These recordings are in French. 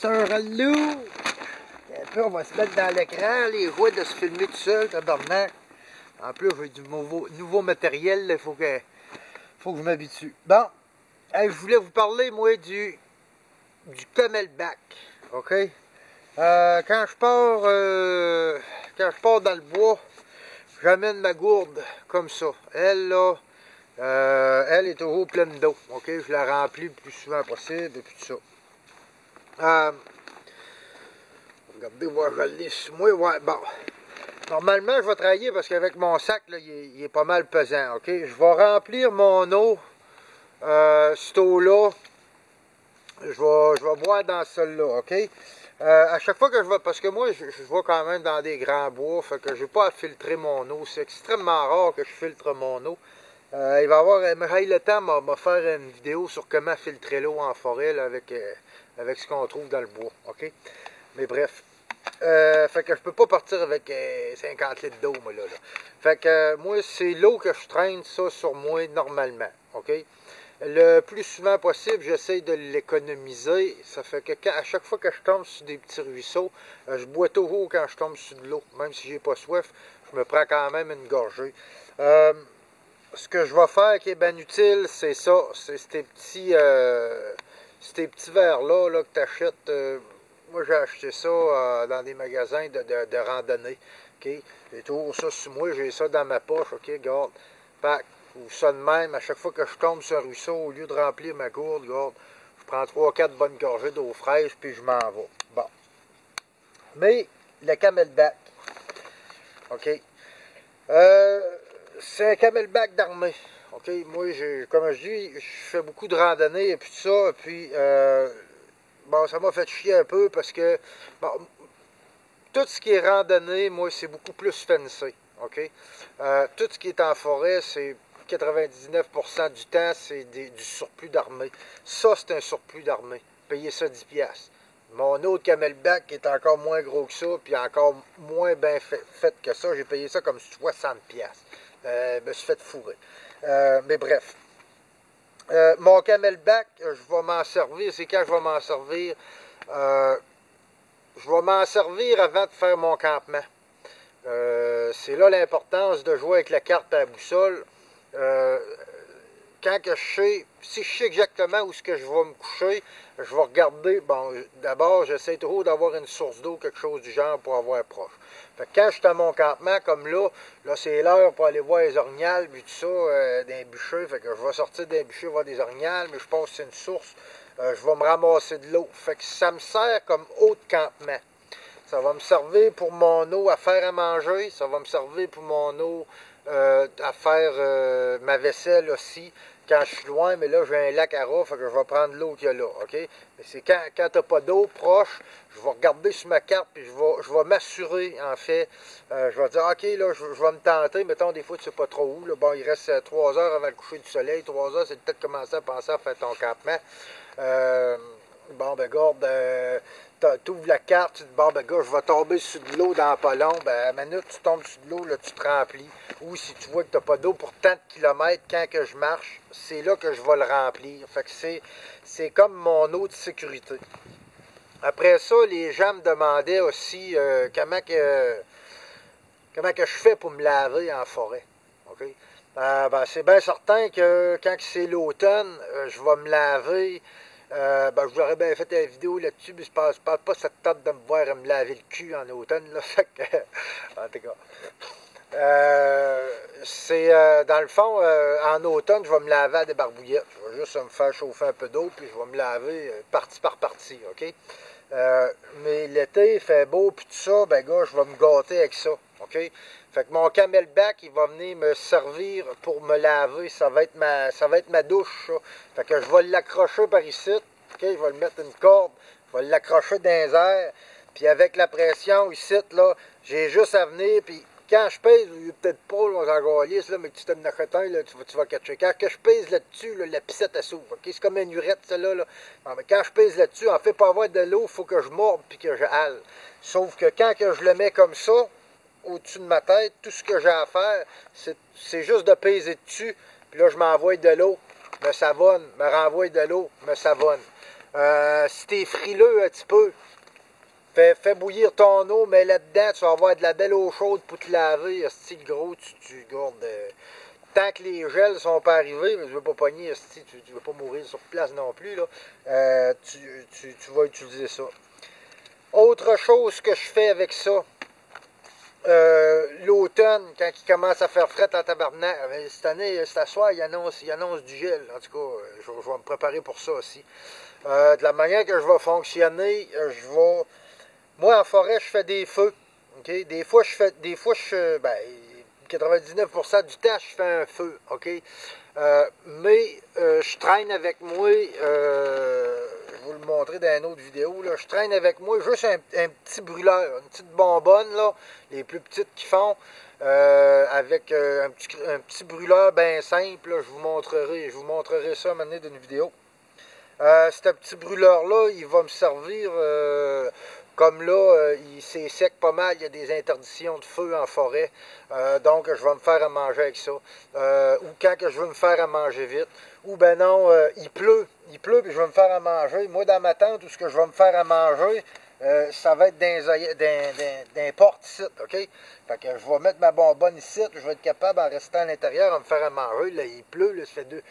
Sir Allou! Un peu, on va se mettre dans l'écran, les jouets de se filmer tout seul, tabarnak. En plus, j'ai du nouveau matériel, il faut que je m'habitue. Bon, je voulais vous parler, moi, du camelback, ok? Quand je pars dans le bois, j'amène ma gourde comme ça. Elle, là, elle est toujours pleine d'eau, ok? Je la remplis le plus souvent possible et puis tout ça. Regardez, voir, je l'ai sur moi. Ouais, bon. Normalement, je vais travailler parce qu'avec mon sac, là, il est pas mal pesant, ok? Je vais remplir mon eau, cette eau-là, je vais boire dans celle-là, ok? À chaque fois que je vais, parce que moi, je vais quand même dans des grands bois, fait que je n'ai pas à filtrer mon eau. C'est extrêmement rare que je filtre mon eau. Il va y avoir, le temps m'a faire une vidéo sur comment filtrer l'eau en forêt là, avec ce qu'on trouve dans le bois, ok? Mais bref. Fait que je peux pas partir avec 50 litres d'eau, moi, là. Fait que moi, c'est l'eau que je traîne, ça, sur moi, normalement, ok? Le plus souvent possible, j'essaie de l'économiser. Ça fait que à chaque fois que je tombe sur des petits ruisseaux, je bois toujours quand je tombe sur de l'eau. Même si j'ai pas soif, je me prends quand même une gorgée. Ce que je vais faire qui est bien utile, c'est ça. C'est ces petits verres-là là, que tu achètes. Moi, j'ai acheté ça dans des magasins de randonnée. Okay? J'ai toujours ça sur moi, j'ai ça dans ma poche. OK, regarde. Pac. Ou ça de même, à chaque fois que je tombe sur un ruisseau, au lieu de remplir ma gourde, regarde, je prends 3-4 bonnes gorgées d'eau fraîche, puis je m'en vais. Bon. Mais, le camelback. OK. C'est un camelback d'armée. OK. Moi, comme je dis, je fais beaucoup de randonnées et puis tout ça. Et puis, bon, ça m'a fait chier un peu parce que, bon, tout ce qui est randonnée, moi, c'est beaucoup plus fancy. OK? Tout ce qui est en forêt, c'est 99% du temps, c'est du surplus d'armée. Ça, c'est un surplus d'armée. Payez ça 10$. Mon autre camelback est encore moins gros que ça, puis encore moins bien fait que ça. J'ai payé ça comme 60$. Je me suis fait fourrer. Mais bref. Mon camelback, je vais m'en servir. C'est quand je vais m'en servir? Je vais m'en servir avant de faire mon campement. C'est là l'importance de jouer avec la carte à la boussole. Quand que si je sais exactement où est-ce que je vais me coucher, je vais regarder. Bon, d'abord, j'essaie toujours d'avoir une source d'eau, quelque chose du genre pour avoir proche. Fait que quand je suis à mon campement, comme là c'est l'heure pour aller voir les orignales, puis tout ça, d'un bûcher. Fait que je vais sortir d'un bûcher voir des orignales, mais je pense que c'est une source. Je vais me ramasser de l'eau. Fait que ça me sert comme eau de campement. Ça va me servir pour mon eau à faire à manger. Ça va me servir pour mon eau à faire ma vaisselle aussi. Quand je suis loin, mais là, j'ai un lac à ras, fait que je vais prendre l'eau qu'il y a là, OK? Mais c'est quand tu n'as pas d'eau proche, je vais regarder sur ma carte, puis je vais m'assurer, en fait. Je vais dire, OK, là, je vais me tenter. Mettons, des fois, tu sais pas trop où. Là. Bon, il reste 3 heures avant le coucher du soleil. 3 heures, c'est peut-être commencer à penser à faire ton campement. Bon, ben, garde, tu ouvres la carte, tu te dis, bon, ben, gars, je vais tomber sur de l'eau dans pas long. Ben, à la minute, tu tombes sur de l'eau, là, tu te remplis. Ou si tu vois que tu n'as pas d'eau pour tant de kilomètres, quand que je marche, c'est là que je vais le remplir. Fait que c'est comme mon eau de sécurité. Après ça, les gens me demandaient aussi comment que je fais pour me laver en forêt. OK? Ben, c'est bien certain que quand c'est l'automne, je vais me laver. Ben, je vous aurais bien fait une vidéo là-dessus, mais je parle pas cette table de me voir me laver le cul en automne. Là, fait que, en tout cas. Dans le fond, en automne, je vais me laver à des barbouillettes. Je vais juste me faire chauffer un peu d'eau, puis je vais me laver partie par partie, OK? Mais l'été, il fait beau, puis tout ça, ben gars, je vais me gâter avec ça, OK? Fait que mon camelback, il va venir me servir pour me laver. Ça va être ma douche, ça. Fait que je vais l'accrocher par ici, OK? Je vais le mettre une corde, je vais l'accrocher dans les airs, puis avec la pression ici, là, j'ai juste à venir, puis quand je pèse, peut-être pas, là, là, mais que tu te me achètes un, là, tu vas catcher. Quand je pèse là-dessus, là, la piscette, elle s'ouvre. Okay? C'est comme une urette, celle-là. Là. Non, mais quand je pèse là-dessus, en fait, pour avoir de l'eau, il faut que je morde puis que je hale. Sauf que quand que je le mets comme ça, au-dessus de ma tête, tout ce que j'ai à faire, c'est juste de peser dessus. Puis là, je m'envoie de l'eau, me savonne, me renvoie de l'eau, me savonne. Si t'es frileux un petit peu, fais bouillir ton eau, mets là-dedans, tu vas avoir de la belle eau chaude pour te laver. Style gros, tu gardes. Tant que les gels sont pas arrivés, mais je veux pas pogner, tu veux pas mourir sur place non plus, là, tu vas utiliser ça. Autre chose que je fais avec ça, l'automne, quand il commence à faire fret en tabarnak, cette année, cet soir, il annonce du gel. En tout cas, je vais me préparer pour ça aussi. De la manière que je vais fonctionner, moi, en forêt, je fais des feux. Okay? Des fois, 99% du temps, je fais un feu. OK? Mais je traîne avec moi, je vais vous le montrer dans une autre vidéo, là, je traîne avec moi juste un petit brûleur, une petite bonbonne, là, les plus petites qui font, avec un petit brûleur bien simple, là, je vous montrerai ça à un moment donné d'une vidéo. Ce petit brûleur-là, il va me servir, comme là, c'est sec pas mal, il y a des interdictions de feu en forêt, donc je vais me faire à manger avec ça. Ou quand que je veux me faire à manger vite. Ou ben non, il pleut, puis je vais me faire à manger. Moi, dans ma tente, où ce que je vais me faire à manger, ça va être dans les portes ici, OK? Fait que je vais mettre ma bonbonne ici, je vais être capable, en restant à l'intérieur, à me faire à manger. Là, il pleut, là, ça fait il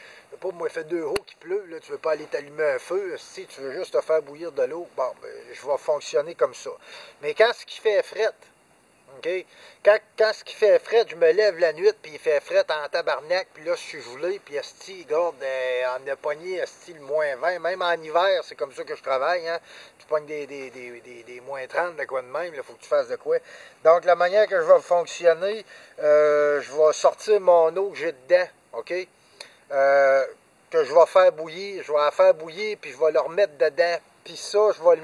fait 2 jours qu'il pleut, là, tu veux pas aller t'allumer un feu, si tu veux juste te faire bouillir de l'eau, bon, ben, je vais fonctionner comme ça. Mais quand ce qui fait fret, OK? Quand ce qui fait fret, je me lève la nuit, puis il fait fret en tabarnak, puis là, je suis gelé, puis esti, regarde, en a pogné, esti, le moins 20, même en hiver, c'est comme ça que je travaille, hein? Tu pognes des moins 30, de quoi de même, il faut que tu fasses de quoi. Donc, la manière que je vais fonctionner, je vais sortir mon eau que j'ai dedans, OK? Que je vais faire bouillir, puis je vais le remettre dedans, puis ça, je vais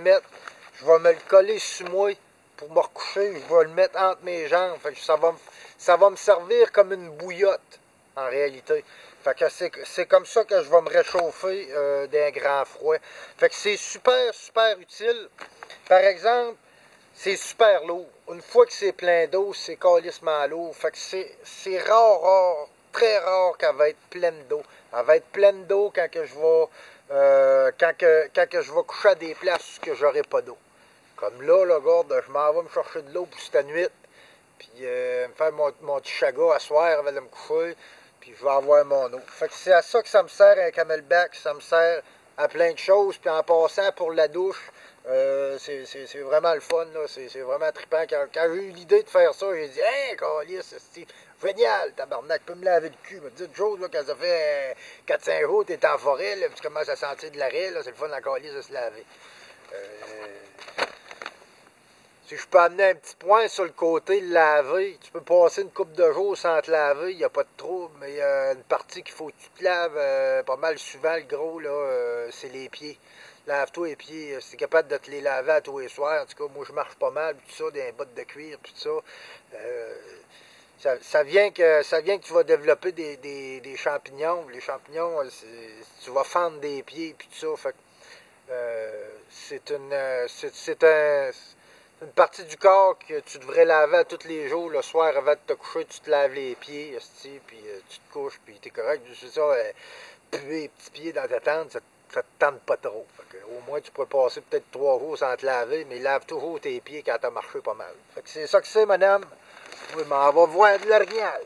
me le coller sur moi, pour me recoucher, je vais le mettre entre mes jambes. Fait que ça va me servir comme une bouillotte, en réalité. Fait que c'est comme ça que je vais me réchauffer d'un grand froid. Fait que c'est super, super utile. Par exemple, c'est super lourd. Une fois que c'est plein d'eau, c'est calissement lourd. Fait que c'est rare, très rare qu'elle va être pleine d'eau. Elle va être pleine d'eau quand que je vais quand que je vais coucher à des places où j'aurai pas d'eau. Comme là, regarde, je m'en vais me chercher de l'eau pour cette nuit, puis me faire mon petit chaga à soir avant de me coucher, puis je vais avoir mon eau. Fait que c'est à ça que ça me sert un camelback, ça me sert à plein de choses, puis en passant pour la douche, c'est vraiment le fun, là, c'est vraiment trippant. Quand j'ai eu l'idée de faire ça, j'ai dit « Hein, câlisse, c'est génial, tabarnak, tu peux me laver le cul. » Me dit chose, là, quand ça fait 4-5 jours, t'es en forêt, là, puis tu commences à sentir de l'arrêt, là, c'est le fun en câlisse de se laver. Si je peux amener un petit point sur le côté, le laver, tu peux passer une couple de jours sans te laver, il n'y a pas de trouble, mais il y a une partie qu'il faut que tu te laves pas mal souvent, le gros, là, c'est les pieds. Lave-toi les pieds, si tu es capable de te les laver à tous les soirs. En tout cas, moi, je marche pas mal, tout ça, des bottes de cuir, tout ça. Ça vient que tu vas développer des champignons. Les champignons, tu vas fendre des pieds, puis tout ça. Fait c'est une partie du corps que tu devrais laver à tous les jours. Le soir, avant de te coucher, tu te laves les pieds, puis tu te couches, puis t'es correct. C'est ça, puer les petits pieds dans ta tente, ça te tente pas trop. Fait que, au moins, tu pourrais passer peut-être 3 jours sans te laver, mais lave toujours tes pieds quand t'as marché pas mal. Fait que c'est ça que c'est, madame. Oui, mais on va voir de l'orignal.